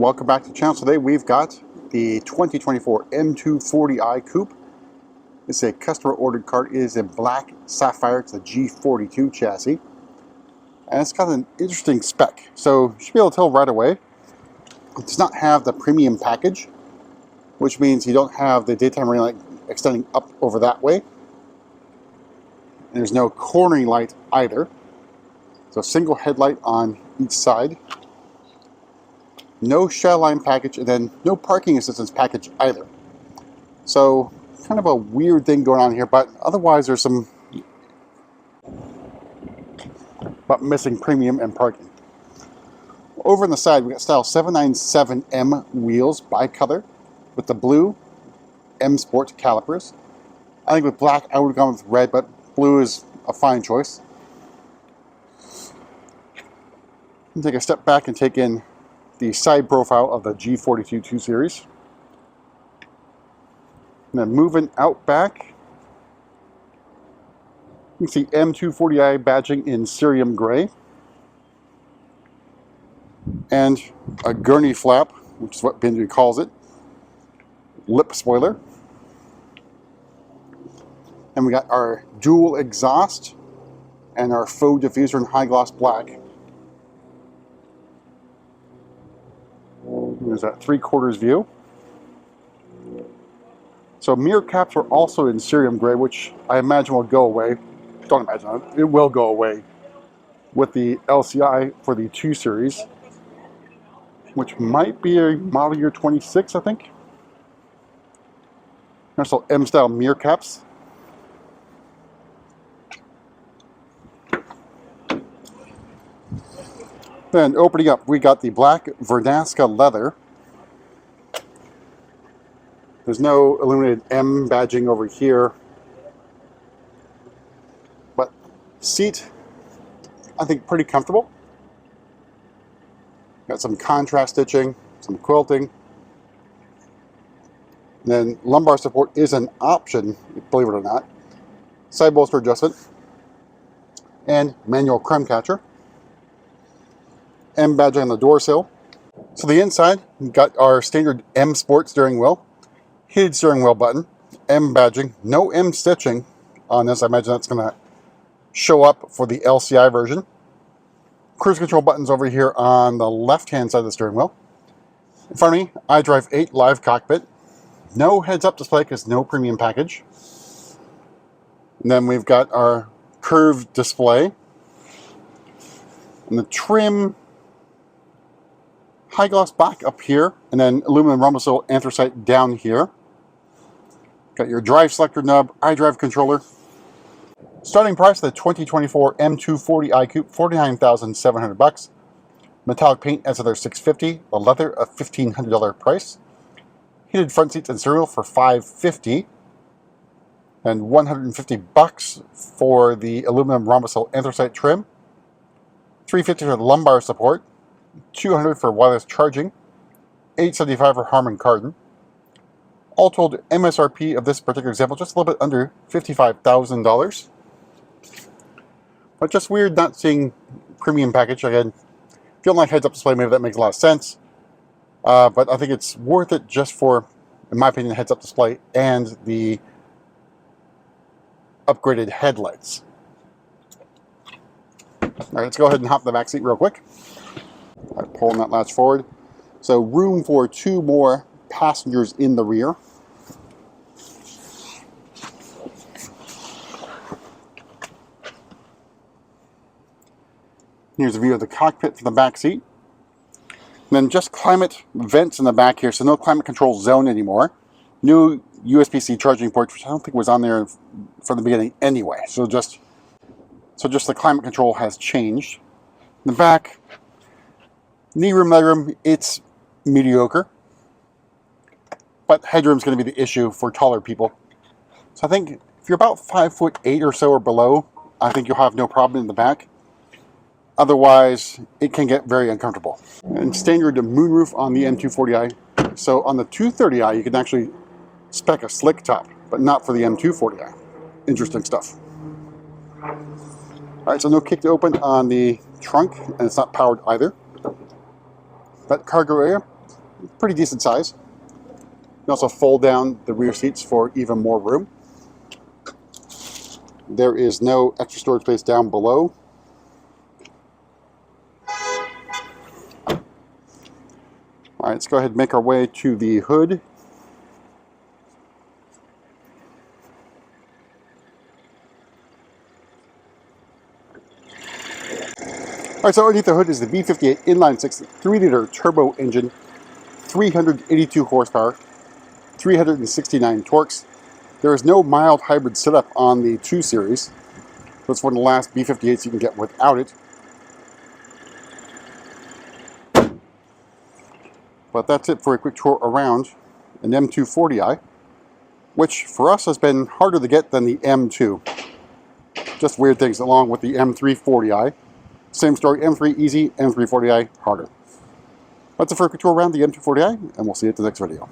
welcome back to the channel. Today we've got the 2024 M240i Coupe. It's a customer ordered car. It is in black Sapphire. It's a G42 chassis. And it's got an interesting spec. So you should be able to tell right away. It does not have the premium package, which means you don't have the daytime running light extending up over that way. And there's no cornering light either. So single headlight on each side. No shadow line package, and then no parking assistance package either. So kind of a weird thing going on here, but otherwise there's some but missing premium and parking. Over on the side we got style 797M wheels bi-color with the blue M Sport calipers. I think with black I would have gone with red, but blue is a fine choice. Take a step back and take in the side profile of the G42 2 Series. And then moving out back, you can see M240i badging in cerium gray. And a gurney flap, which is what Benji calls it. Lip spoiler. And we got our dual exhaust and our faux diffuser in high gloss black. There's that 3/4 view. So mirror caps are also in cerium gray, which I imagine will go away. Don't imagine it will go away with the LCI for the 2 Series, which might be a model year 26, I think. There's also M-style mirror caps. Then opening up, we got the black Verdasca leather. There's no illuminated M badging over here. But seat, I think pretty comfortable. Got some contrast stitching, some quilting. And then lumbar support is an option, believe it or not. Side bolster adjustment. And manual crumb catcher. M badging on the door sill. So the inside, we've got our standard M Sport steering wheel, heated steering wheel button, M badging, no M stitching on this. I imagine that's going to show up for the LCI version. Cruise control buttons over here on the left-hand side of the steering wheel. In front of me, iDrive 8 live cockpit. No heads-up display because no premium package. And then we've got our curved display. And the trim, high gloss black up here, and then aluminum rhombus anthracite down here. Got your drive selector nub, iDrive controller. Starting price of the 2024 M240i Coupe, $49,700. Metallic paint as other $650. The leather a $1,500 price. Heated front seats and steering wheel for $550. And $150 for the aluminum rhombus anthracite trim. $350 for the lumbar support. $200 for wireless charging, $875 for Harman Kardon. All told, MSRP of this particular example just a little bit under $55,000. But just weird not seeing premium package. Again, if you don't like heads-up display, maybe that makes a lot of sense. But I think it's worth it just for, in my opinion, the heads-up display and the upgraded headlights. All right, let's go ahead and hop in the back seat real quick. Right, pulling that latch forward. So room for 2 more passengers in the rear. Here's a view of the cockpit from the back seat. And then just climate vents in the back here, so no climate control zone anymore. New USB-C charging port, which I don't think was on there from the beginning anyway. So just the climate control has changed. In the back, knee room, legroom, it's mediocre. But headroom is going to be the issue for taller people. So I think if you're about 5'8" or so or below, I think you'll have no problem in the back. Otherwise, it can get very uncomfortable. And standard moonroof on the M240i. So on the 230i, you can actually spec a slick top, but not for the M240i. Interesting stuff. All right, so no kick to open on the trunk, and it's not powered either. That cargo area, pretty decent size. You can also fold down the rear seats for even more room. There is no extra storage space down below. All right, let's go ahead and make our way to the hood. All right, so underneath the hood is the V58 inline-six 3-liter turbo engine, 382 horsepower, 369 torques. There is no mild hybrid setup on the 2 Series. That's one of the last B58s you can get without it. But that's it for a quick tour around an M240i, which for us has been harder to get than the M2. Just weird things along with the M340i. Same story, M3 easy, M340i harder. That's it for a quick tour around the M240i, and we'll see you at the next video.